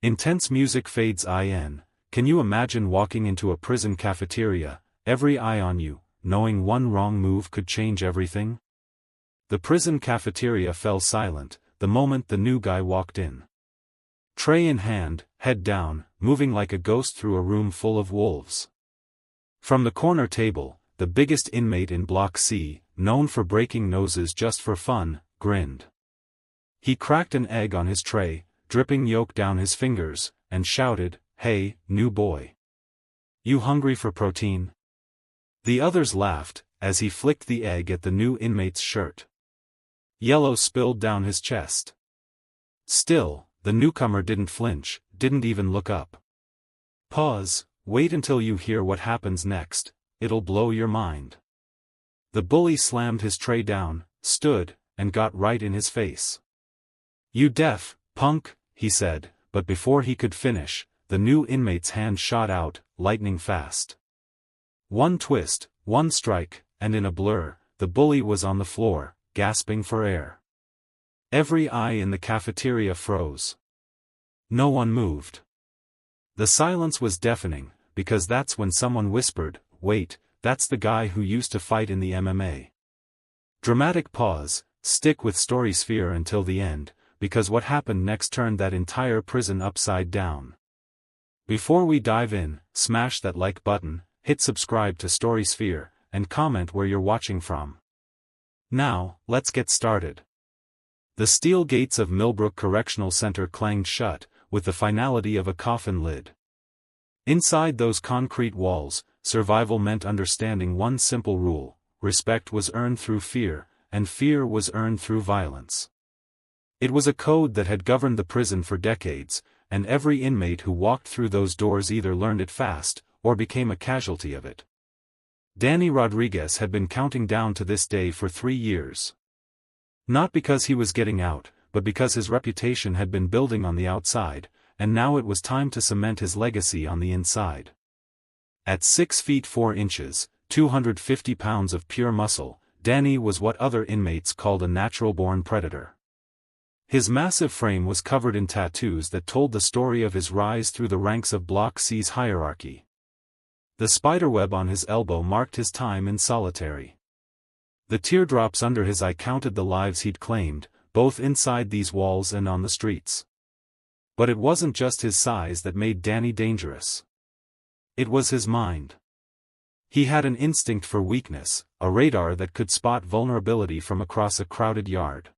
Intense music fades in. Can you imagine walking into a prison cafeteria, every eye on you, knowing one wrong move could change everything? The prison cafeteria fell silent the moment the new guy walked in. Tray in hand, head down, moving like a ghost through a room full of wolves. From the corner table, the biggest inmate in Block C, known for breaking noses just for fun, grinned. He cracked an egg on his tray, dripping yolk down his fingers, and shouted, "Hey, new boy. You hungry for protein?" The others laughed, as he flicked the egg at the new inmate's shirt. Yellow spilled down his chest. Still, the newcomer didn't flinch, didn't even look up. Pause, wait until you hear what happens next, it'll blow your mind. The bully slammed his tray down, stood, and got right in his face. "You deaf, punk," he said, but before he could finish, the new inmate's hand shot out, lightning fast. One twist, one strike, and in a blur, the bully was on the floor, gasping for air. Every eye in the cafeteria froze. No one moved. The silence was deafening, because that's when someone whispered, "Wait, that's the guy who used to fight in the MMA." Dramatic pause, stick with Story Sphere until the end, because what happened next turned that entire prison upside down. Before we dive in, smash that like button, hit subscribe to Story Sphere, and comment where you're watching from. Now, let's get started. The steel gates of Millbrook Correctional Center clanged shut, with the finality of a coffin lid. Inside those concrete walls, survival meant understanding one simple rule: respect was earned through fear, and fear was earned through violence. It was a code that had governed the prison for decades, and every inmate who walked through those doors either learned it fast, or became a casualty of it. Danny Rodriguez had been counting down to this day for 3 years. Not because he was getting out, but because his reputation had been building on the outside, and now it was time to cement his legacy on the inside. At 6 feet 4 inches, 250 pounds of pure muscle, Danny was what other inmates called a natural-born predator. His massive frame was covered in tattoos that told the story of his rise through the ranks of Block C's hierarchy. The spiderweb on his elbow marked his time in solitary. The teardrops under his eye counted the lives he'd claimed, both inside these walls and on the streets. But it wasn't just his size that made Danny dangerous. It was his mind. He had an instinct for weakness, a radar that could spot vulnerability from across a crowded yard.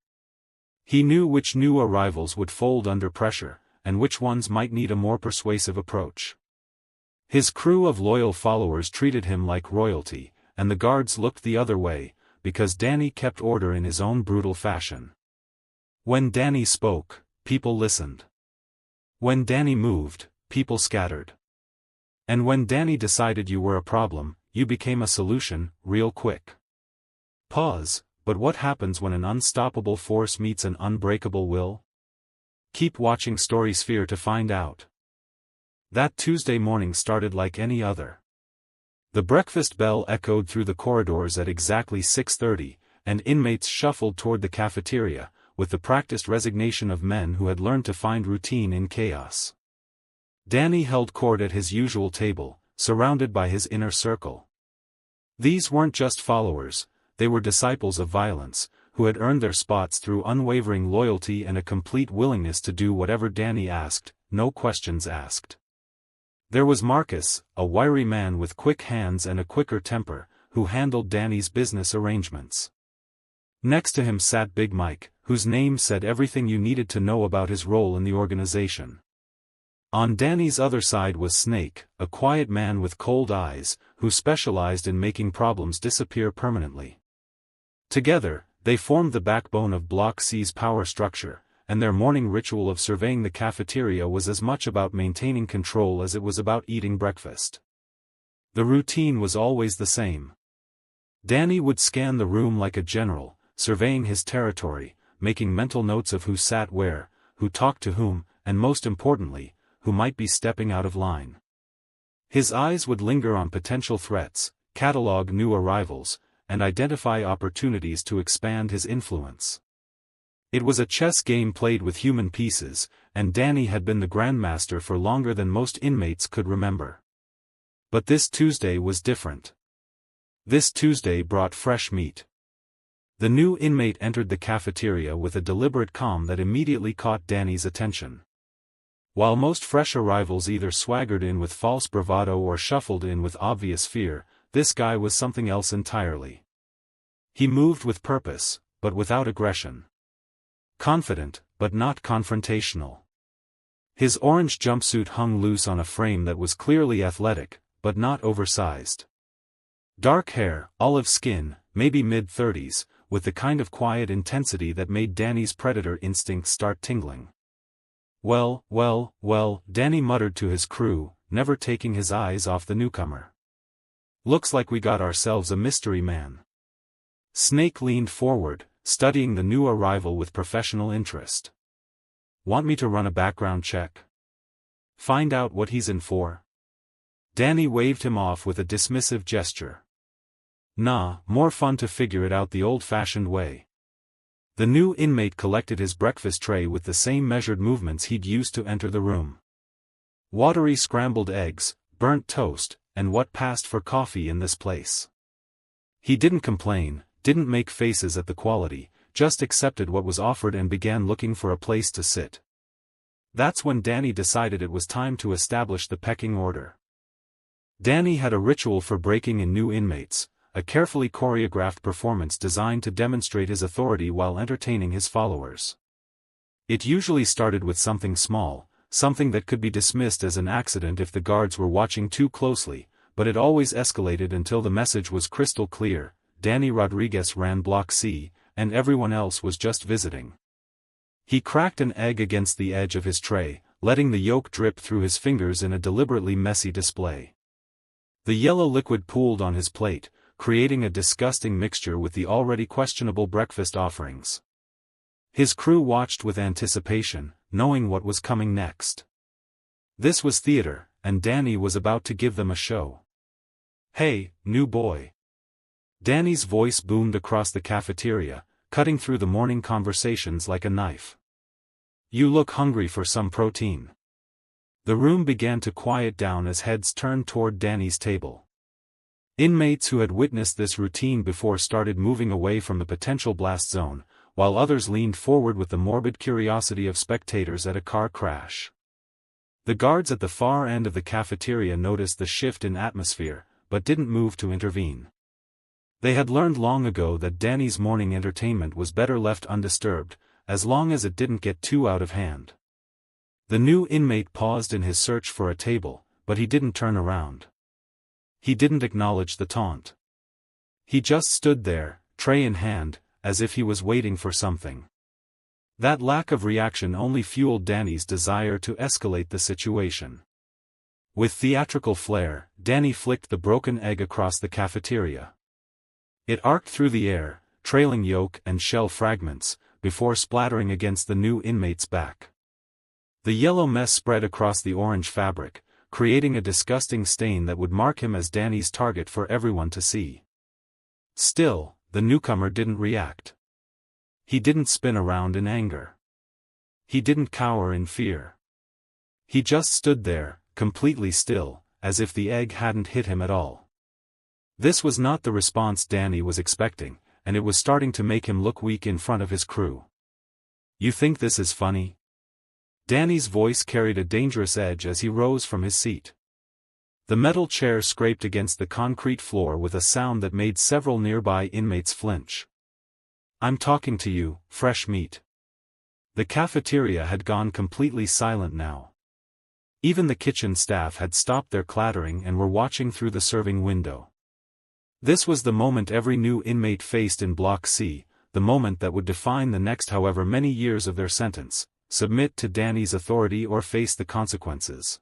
He knew which new arrivals would fold under pressure, and which ones might need a more persuasive approach. His crew of loyal followers treated him like royalty, and the guards looked the other way, because Danny kept order in his own brutal fashion. When Danny spoke, people listened. When Danny moved, people scattered. And when Danny decided you were a problem, you became a solution, real quick. Pause, but what happens when an unstoppable force meets an unbreakable will? Keep watching Story Sphere to find out. That Tuesday morning started like any other. The breakfast bell echoed through the corridors at exactly 6:30, and inmates shuffled toward the cafeteria, with the practiced resignation of men who had learned to find routine in chaos. Danny held court at his usual table, surrounded by his inner circle. These weren't just followers, they were disciples of violence, who had earned their spots through unwavering loyalty and a complete willingness to do whatever Danny asked, no questions asked. There was Marcus, a wiry man with quick hands and a quicker temper, who handled Danny's business arrangements. Next to him sat Big Mike, whose name said everything you needed to know about his role in the organization. On Danny's other side was Snake, a quiet man with cold eyes, who specialized in making problems disappear permanently. Together, they formed the backbone of Block C's power structure, and their morning ritual of surveying the cafeteria was as much about maintaining control as it was about eating breakfast. The routine was always the same. Danny would scan the room like a general, surveying his territory, making mental notes of who sat where, who talked to whom, and most importantly, who might be stepping out of line. His eyes would linger on potential threats, catalog new arrivals, and identify opportunities to expand his influence. It was a chess game played with human pieces, and Danny had been the grandmaster for longer than most inmates could remember. But this Tuesday was different. This Tuesday brought fresh meat. The new inmate entered the cafeteria with a deliberate calm that immediately caught Danny's attention. While most fresh arrivals either swaggered in with false bravado or shuffled in with obvious fear, this guy was something else entirely. He moved with purpose, but without aggression. Confident, but not confrontational. His orange jumpsuit hung loose on a frame that was clearly athletic, but not oversized. Dark hair, olive skin, maybe mid-30s, with the kind of quiet intensity that made Danny's predator instincts start tingling. Well, Danny muttered to his crew, never taking his eyes off the newcomer. Looks like we got ourselves a mystery man. Snake leaned forward, studying the new arrival with professional interest. Want me to run a background check? Find out what he's in for? Danny waved him off with a dismissive gesture. Nah, more fun to figure it out the old-fashioned way. The new inmate collected his breakfast tray with the same measured movements he'd used to enter the room. Watery scrambled eggs, burnt toast, and what passed for coffee in this place. He didn't complain, didn't make faces at the quality, just accepted what was offered and began looking for a place to sit. That's when Danny decided it was time to establish the pecking order. Danny had a ritual for breaking in new inmates, a carefully choreographed performance designed to demonstrate his authority while entertaining his followers. It usually started with something small, something that could be dismissed as an accident if the guards were watching too closely, but it always escalated until the message was crystal clear: Danny Rodriguez ran Block C, and everyone else was just visiting. He cracked an egg against the edge of his tray, letting the yolk drip through his fingers in a deliberately messy display. The yellow liquid pooled on his plate, creating a disgusting mixture with the already questionable breakfast offerings. His crew watched with anticipation, knowing what was coming next. This was theater, and Danny was about to give them a show. Hey, new boy. Danny's voice boomed across the cafeteria, cutting through the morning conversations like a knife. You look hungry for some protein. The room began to quiet down as heads turned toward Danny's table. Inmates who had witnessed this routine before started moving away from the potential blast zone, while others leaned forward with the morbid curiosity of spectators at a car crash. The guards at the far end of the cafeteria noticed the shift in atmosphere, but didn't move to intervene. They had learned long ago that Danny's morning entertainment was better left undisturbed, as long as it didn't get too out of hand. The new inmate paused in his search for a table, but he didn't turn around. He didn't acknowledge the taunt. He just stood there, tray in hand, as if he was waiting for something. That lack of reaction only fueled Danny's desire to escalate the situation. With theatrical flair, Danny flicked the broken egg across the cafeteria. It arced through the air, trailing yolk and shell fragments, before splattering against the new inmate's back. The yellow mess spread across the orange fabric, creating a disgusting stain that would mark him as Danny's target for everyone to see. Still, the newcomer didn't react. He didn't spin around in anger. He didn't cower in fear. He just stood there, completely still, as if the egg hadn't hit him at all. This was not the response Danny was expecting, and it was starting to make him look weak in front of his crew. You think this is funny? Danny's voice carried a dangerous edge as he rose from his seat. The metal chair scraped against the concrete floor with a sound that made several nearby inmates flinch. I'm talking to you, fresh meat. The cafeteria had gone completely silent now. Even the kitchen staff had stopped their clattering and were watching through the serving window. This was the moment every new inmate faced in Block C, the moment that would define the next however many years of their sentence: submit to Danny's authority or face the consequences.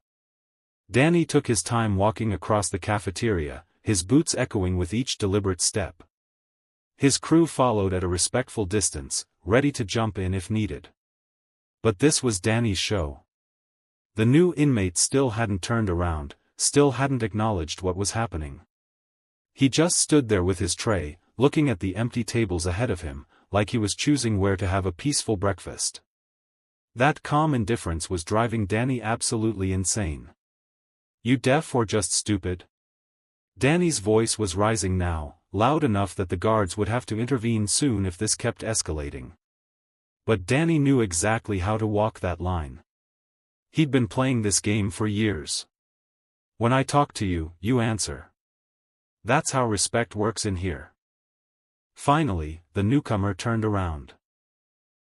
Danny took his time walking across the cafeteria, his boots echoing with each deliberate step. His crew followed at a respectful distance, ready to jump in if needed. But this was Danny's show. The new inmate still hadn't turned around, still hadn't acknowledged what was happening. He just stood there with his tray, looking at the empty tables ahead of him, like he was choosing where to have a peaceful breakfast. That calm indifference was driving Danny absolutely insane. You deaf or just stupid? Danny's voice was rising now, loud enough that the guards would have to intervene soon if this kept escalating. But Danny knew exactly how to walk that line. He'd been playing this game for years. When I talk to you, you answer. That's how respect works in here. Finally, the newcomer turned around.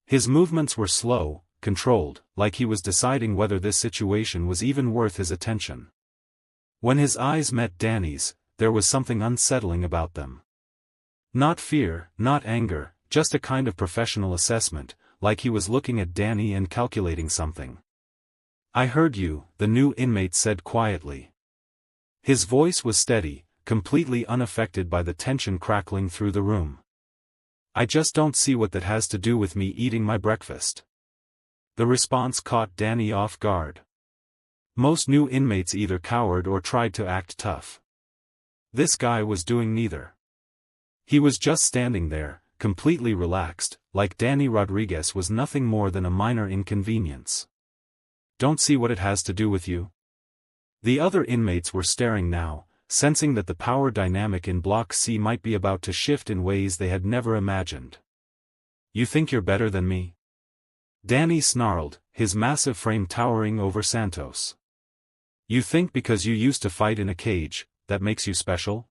His movements were slow, controlled, like he was deciding whether this situation was even worth his attention. When his eyes met Danny's, there was something unsettling about them. Not fear, not anger, just a kind of professional assessment, like he was looking at Danny and calculating something. I heard you, the new inmate said quietly. His voice was steady, completely unaffected by the tension crackling through the room. I just don't see what that has to do with me eating my breakfast. The response caught Danny off guard. Most new inmates either cowered or tried to act tough. This guy was doing neither. He was just standing there, completely relaxed, like Danny Rodriguez was nothing more than a minor inconvenience. Don't see what it has to do with you? The other inmates were staring now, sensing that the power dynamic in Block C might be about to shift in ways they had never imagined. You think you're better than me? Danny snarled, his massive frame towering over Santos. You think because you used to fight in a cage, that makes you special?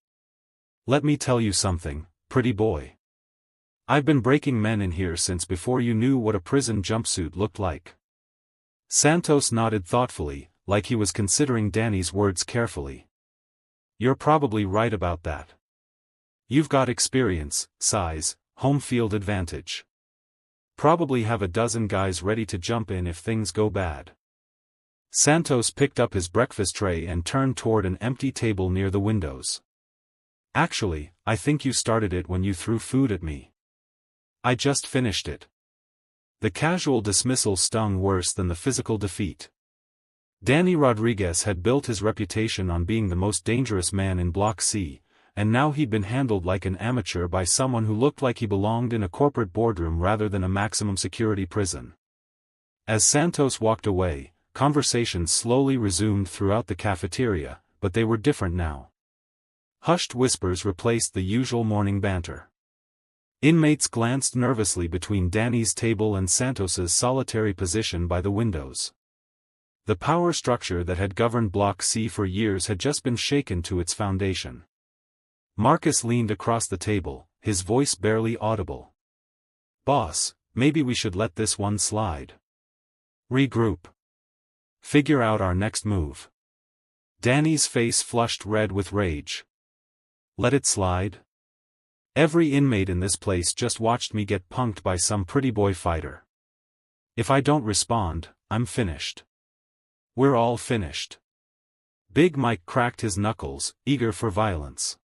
Let me tell you something, pretty boy. I've been breaking men in here since before you knew what a prison jumpsuit looked like. Santos nodded thoughtfully, like he was considering Danny's words carefully. You're probably right about that. You've got experience, size, home field advantage. Probably have a dozen guys ready to jump in if things go bad. Santos picked up his breakfast tray and turned toward an empty table near the windows. Actually, I think you started it when you threw food at me. I just finished it. The casual dismissal stung worse than the physical defeat. Danny Rodriguez had built his reputation on being the most dangerous man in Block C, and now he'd been handled like an amateur by someone who looked like he belonged in a corporate boardroom rather than a maximum security prison. As Santos walked away, conversations slowly resumed throughout the cafeteria, but they were different now. Hushed whispers replaced the usual morning banter. Inmates glanced nervously between Danny's table and Santos's solitary position by the windows. The power structure that had governed Block C for years had just been shaken to its foundation. Marcus leaned across the table, his voice barely audible. Boss, maybe we should let this one slide. Regroup. Figure out our next move. Danny's face flushed red with rage. Let it slide? Every inmate in this place just watched me get punked by some pretty boy fighter. If I don't respond, I'm finished. We're all finished. Big Mike cracked his knuckles, eager for violence.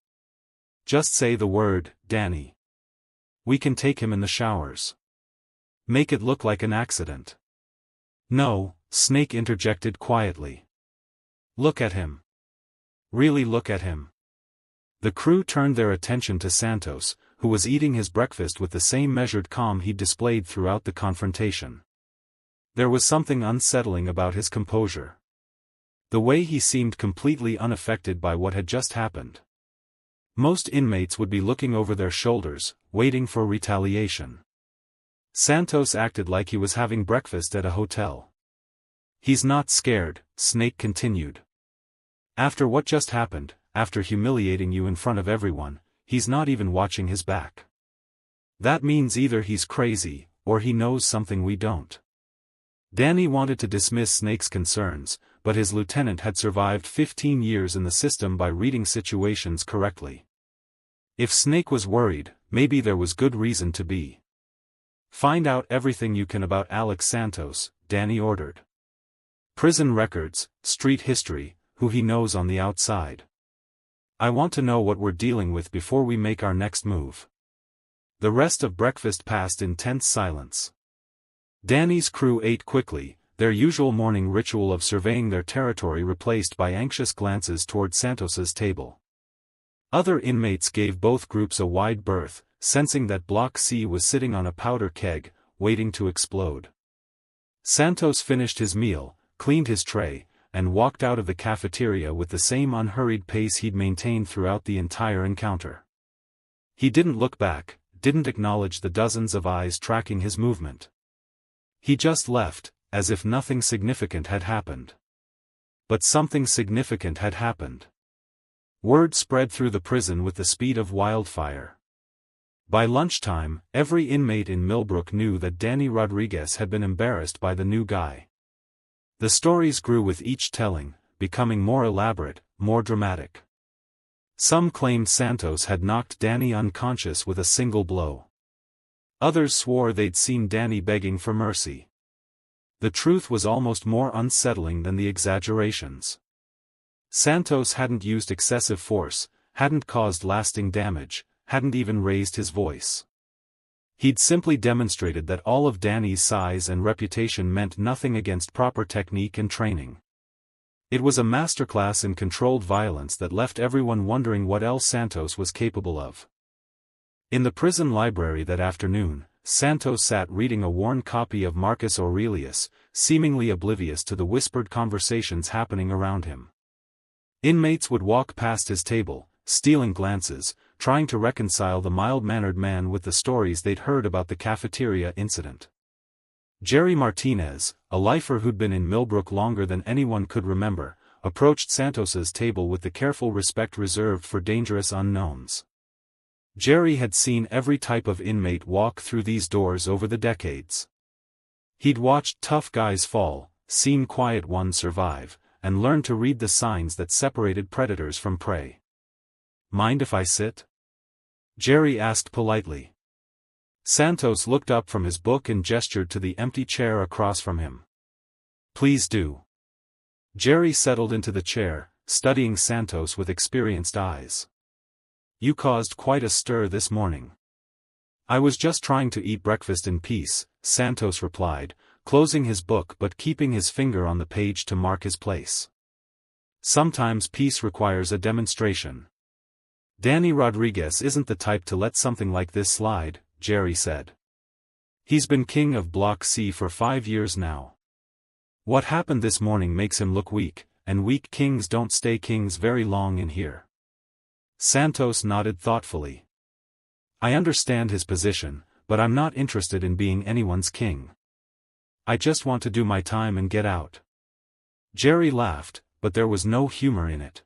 Just say the word, Danny. We can take him in the showers. Make it look like an accident. No, Snake interjected quietly. Look at him. Really look at him. The crew turned their attention to Santos, who was eating his breakfast with the same measured calm he'd displayed throughout the confrontation. There was something unsettling about his composure. The way he seemed completely unaffected by what had just happened. Most inmates would be looking over their shoulders, waiting for retaliation. Santos acted like he was having breakfast at a hotel. He's not scared, Snake continued. After what just happened, after humiliating you in front of everyone, he's not even watching his back. That means either he's crazy, or he knows something we don't. Danny wanted to dismiss Snake's concerns, but his lieutenant had survived 15 years in the system by reading situations correctly. If Snake was worried, maybe there was good reason to be. Find out everything you can about Alex Santos, Danny ordered. Prison records, street history, who he knows on the outside. I want to know what we're dealing with before we make our next move. The rest of breakfast passed in tense silence. Danny's crew ate quickly, their usual morning ritual of surveying their territory replaced by anxious glances toward Santos's table. Other inmates gave both groups a wide berth, sensing that Block C was sitting on a powder keg, waiting to explode. Santos finished his meal, cleaned his tray, and walked out of the cafeteria with the same unhurried pace he'd maintained throughout the entire encounter. He didn't look back, didn't acknowledge the dozens of eyes tracking his movement. He just left, as if nothing significant had happened. But something significant had happened. Word spread through the prison with the speed of wildfire. By lunchtime, every inmate in Millbrook knew that Danny Rodriguez had been embarrassed by the new guy. The stories grew with each telling, becoming more elaborate, more dramatic. Some claimed Santos had knocked Danny unconscious with a single blow. Others swore they'd seen Danny begging for mercy. The truth was almost more unsettling than the exaggerations. Santos hadn't used excessive force, hadn't caused lasting damage, hadn't even raised his voice. He'd simply demonstrated that all of Danny's size and reputation meant nothing against proper technique and training. It was a masterclass in controlled violence that left everyone wondering what else Santos was capable of. In the prison library that afternoon, Santos sat reading a worn copy of Marcus Aurelius, seemingly oblivious to the whispered conversations happening around him. Inmates would walk past his table, stealing glances, trying to reconcile the mild-mannered man with the stories they'd heard about the cafeteria incident. Jerry Martinez, a lifer who'd been in Millbrook longer than anyone could remember, approached Santos's table with the careful respect reserved for dangerous unknowns. Jerry had seen every type of inmate walk through these doors over the decades. He'd watched tough guys fall, seen quiet ones survive, and learned to read the signs that separated predators from prey. "Mind if I sit?" Jerry asked politely. Santos looked up from his book and gestured to the empty chair across from him. "Please do." Jerry settled into the chair, studying Santos with experienced eyes. "You caused quite a stir this morning." "I was just trying to eat breakfast in peace," Santos replied, closing his book but keeping his finger on the page to mark his place. "Sometimes peace requires a demonstration." "Danny Rodriguez isn't the type to let something like this slide," Jerry said. "He's been king of Block C for 5 years now. What happened this morning makes him look weak, and weak kings don't stay kings very long in here." Santos nodded thoughtfully. "I understand his position, but I'm not interested in being anyone's king. I just want to do my time and get out." Jerry laughed, but there was no humor in it.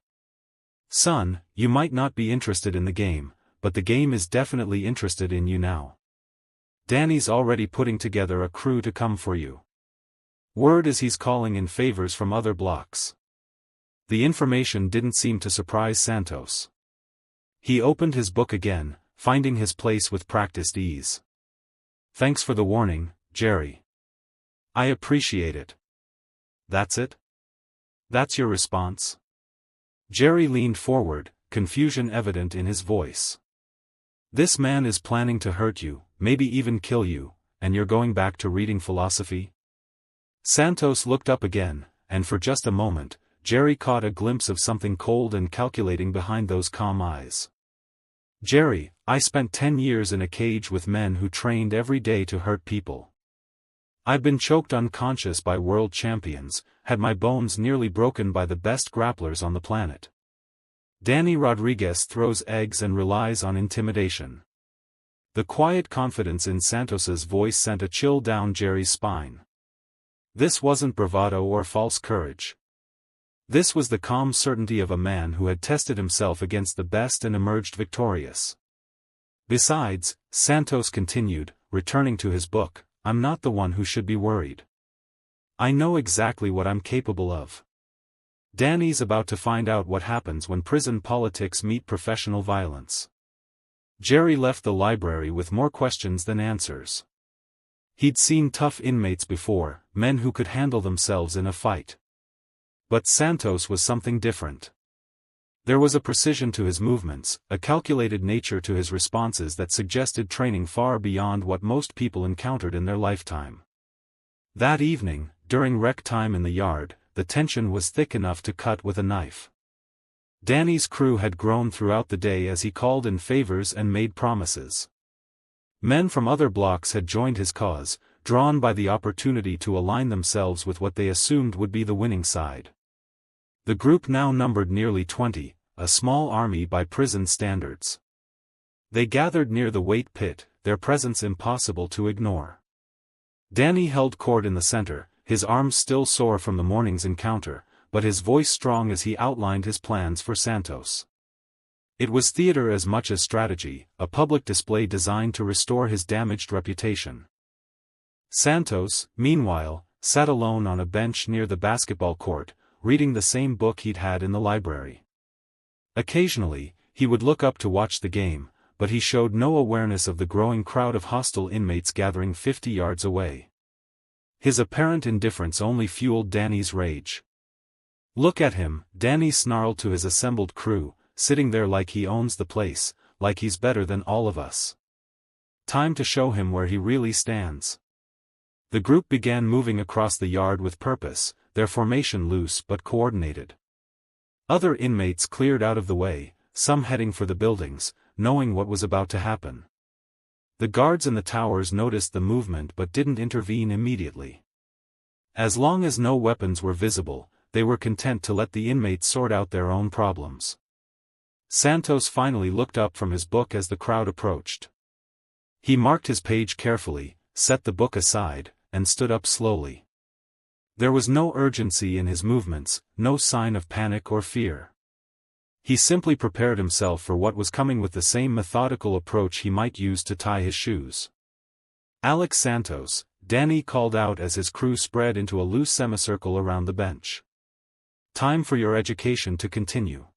"Son, you might not be interested in the game, but the game is definitely interested in you now. Danny's already putting together a crew to come for you. Word is he's calling in favors from other blocks." The information didn't seem to surprise Santos. He opened his book again, finding his place with practiced ease. "Thanks for the warning, Jerry. I appreciate it." "That's it? That's your response?" Jerry leaned forward, confusion evident in his voice. "This man is planning to hurt you, maybe even kill you, and you're going back to reading philosophy?" Santos looked up again, and for just a moment, Jerry caught a glimpse of something cold and calculating behind those calm eyes. "Jerry, I spent 10 years in a cage with men who trained every day to hurt people. I've been choked unconscious by world champions, had my bones nearly broken by the best grapplers on the planet. Danny Rodriguez throws eggs and relies on intimidation." The quiet confidence in Santos's voice sent a chill down Jerry's spine. This wasn't bravado or false courage. This was the calm certainty of a man who had tested himself against the best and emerged victorious. "Besides," Santos continued, returning to his book, "I'm not the one who should be worried. I know exactly what I'm capable of. Danny's about to find out what happens when prison politics meet professional violence." Jerry left the library with more questions than answers. He'd seen tough inmates before, men who could handle themselves in a fight. But Santos was something different. There was a precision to his movements, a calculated nature to his responses that suggested training far beyond what most people encountered in their lifetime. That evening, during rec time in the yard, the tension was thick enough to cut with a knife. Danny's crew had grown throughout the day as he called in favors and made promises. Men from other blocks had joined his cause, drawn by the opportunity to align themselves with what they assumed would be the winning side. The group now numbered nearly 20, a small army by prison standards. They gathered near the weight pit, their presence impossible to ignore. Danny held court in the center, his arms still sore from the morning's encounter, but his voice strong as he outlined his plans for Santos. It was theater as much as strategy, a public display designed to restore his damaged reputation. Santos, meanwhile, sat alone on a bench near the basketball court, reading the same book he'd had in the library. Occasionally, he would look up to watch the game, but he showed no awareness of the growing crowd of hostile inmates gathering 50 yards away. His apparent indifference only fueled Danny's rage. "Look at him," Danny snarled to his assembled crew, "sitting there like he owns the place, like he's better than all of us. Time to show him where he really stands." The group began moving across the yard with purpose, their formation loose but coordinated. Other inmates cleared out of the way, some heading for the buildings, knowing what was about to happen. The guards in the towers noticed the movement but didn't intervene immediately. As long as no weapons were visible, they were content to let the inmates sort out their own problems. Santos finally looked up from his book as the crowd approached. He marked his page carefully, set the book aside, and stood up slowly. There was no urgency in his movements, no sign of panic or fear. He simply prepared himself for what was coming with the same methodical approach he might use to tie his shoes. "Alex Santos," Danny called out as his crew spread into a loose semicircle around the bench. "Time for your education to continue."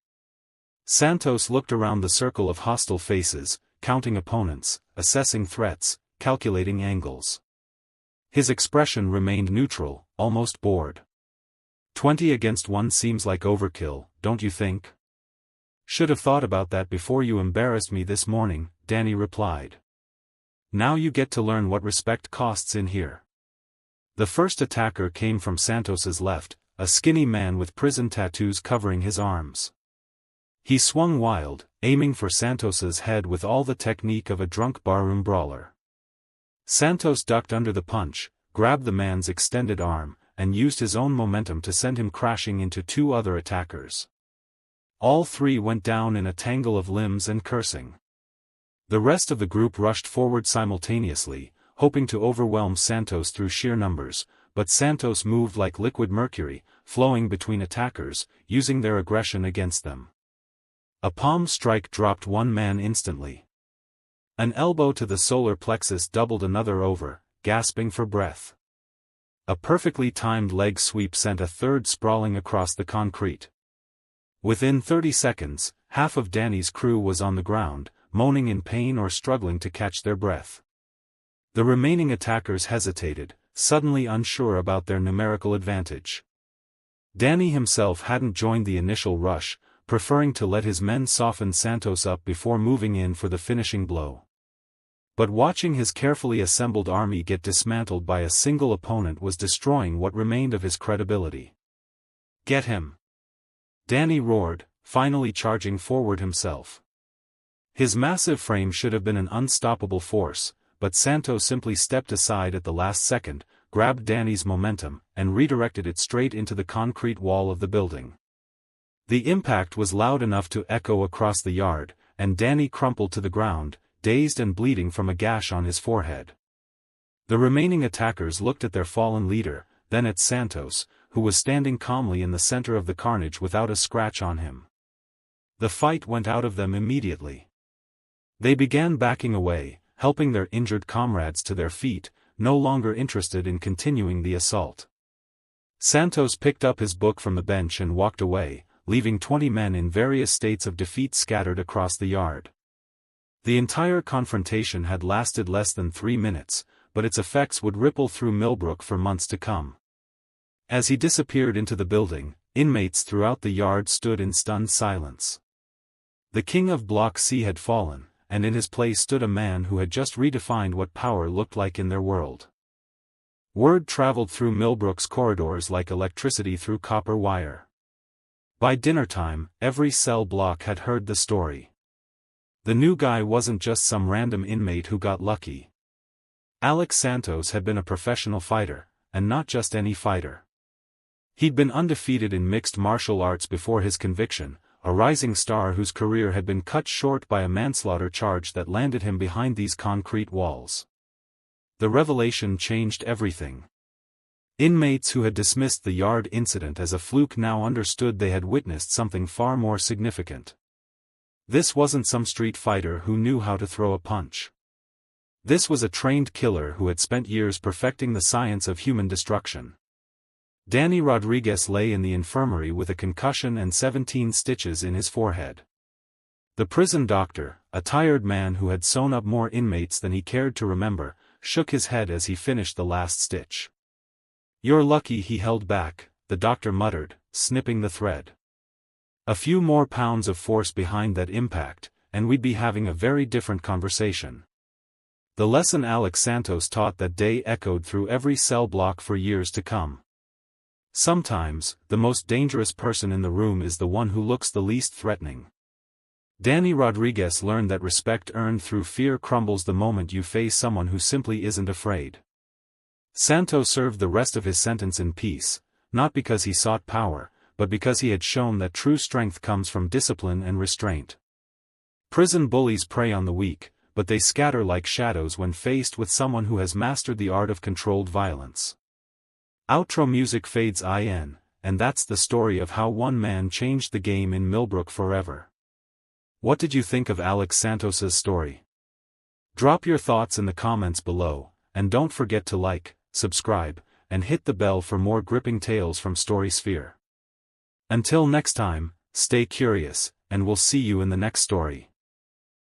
Santos looked around the circle of hostile faces, counting opponents, assessing threats, calculating angles. His expression remained neutral, almost bored. 20 against 1 seems like overkill, don't you think? "Should have thought about that before you embarrassed me this morning," Danny replied. "Now you get to learn what respect costs in here." The first attacker came from Santos's left, a skinny man with prison tattoos covering his arms. He swung wild, aiming for Santos's head with all the technique of a drunk barroom brawler. Santos ducked under the punch, grabbed the man's extended arm, and used his own momentum to send him crashing into two other attackers. All three went down in a tangle of limbs and cursing. The rest of the group rushed forward simultaneously, hoping to overwhelm Santos through sheer numbers, but Santos moved like liquid mercury, flowing between attackers, using their aggression against them. A palm strike dropped one man instantly. An elbow to the solar plexus doubled another over, gasping for breath. A perfectly timed leg sweep sent a third sprawling across the concrete. Within 30 seconds, half of Danny's crew was on the ground, moaning in pain or struggling to catch their breath. The remaining attackers hesitated, suddenly unsure about their numerical advantage. Danny himself hadn't joined the initial rush, preferring to let his men soften Santos up before moving in for the finishing blow. But watching his carefully assembled army get dismantled by a single opponent was destroying what remained of his credibility. "Get him!" Danny roared, finally charging forward himself. His massive frame should have been an unstoppable force, but Santos simply stepped aside at the last second, grabbed Danny's momentum, and redirected it straight into the concrete wall of the building. The impact was loud enough to echo across the yard, and Danny crumpled to the ground, dazed and bleeding from a gash on his forehead. The remaining attackers looked at their fallen leader, then at Santos, who was standing calmly in the center of the carnage without a scratch on him. The fight went out of them immediately. They began backing away, helping their injured comrades to their feet, no longer interested in continuing the assault. Santos picked up his book from the bench and walked away, leaving 20 men in various states of defeat scattered across the yard. The entire confrontation had lasted less than 3 minutes, but its effects would ripple through Millbrook for months to come. As he disappeared into the building, inmates throughout the yard stood in stunned silence. The king of Block C had fallen, and in his place stood a man who had just redefined what power looked like in their world. Word traveled through Millbrook's corridors like electricity through copper wire. By dinner time, every cell block had heard the story. The new guy wasn't just some random inmate who got lucky. Alex Santos had been a professional fighter, and not just any fighter. He'd been undefeated in mixed martial arts before his conviction, a rising star whose career had been cut short by a manslaughter charge that landed him behind these concrete walls. The revelation changed everything. Inmates who had dismissed the yard incident as a fluke now understood they had witnessed something far more significant. This wasn't some street fighter who knew how to throw a punch. This was a trained killer who had spent years perfecting the science of human destruction. Danny Rodriguez lay in the infirmary with a concussion and 17 stitches in his forehead. The prison doctor, a tired man who had sewn up more inmates than he cared to remember, shook his head as he finished the last stitch. "You're lucky he held back," the doctor muttered, snipping the thread. "A few more pounds of force behind that impact, and we'd be having a very different conversation." The lesson Alex Santos taught that day echoed through every cell block for years to come. Sometimes, the most dangerous person in the room is the one who looks the least threatening. Danny Rodriguez learned that respect earned through fear crumbles the moment you face someone who simply isn't afraid. Santos served the rest of his sentence in peace, not because he sought power, but because he had shown that true strength comes from discipline and restraint. Prison bullies prey on the weak, but they scatter like shadows when faced with someone who has mastered the art of controlled violence. Outro music fades in, and that's the story of how one man changed the game in Millbrook forever. What did you think of Alex Santos's story? Drop your thoughts in the comments below, and don't forget to like, subscribe, and hit the bell for more gripping tales from Story Sphere. Until next time, stay curious, and we'll see you in the next story.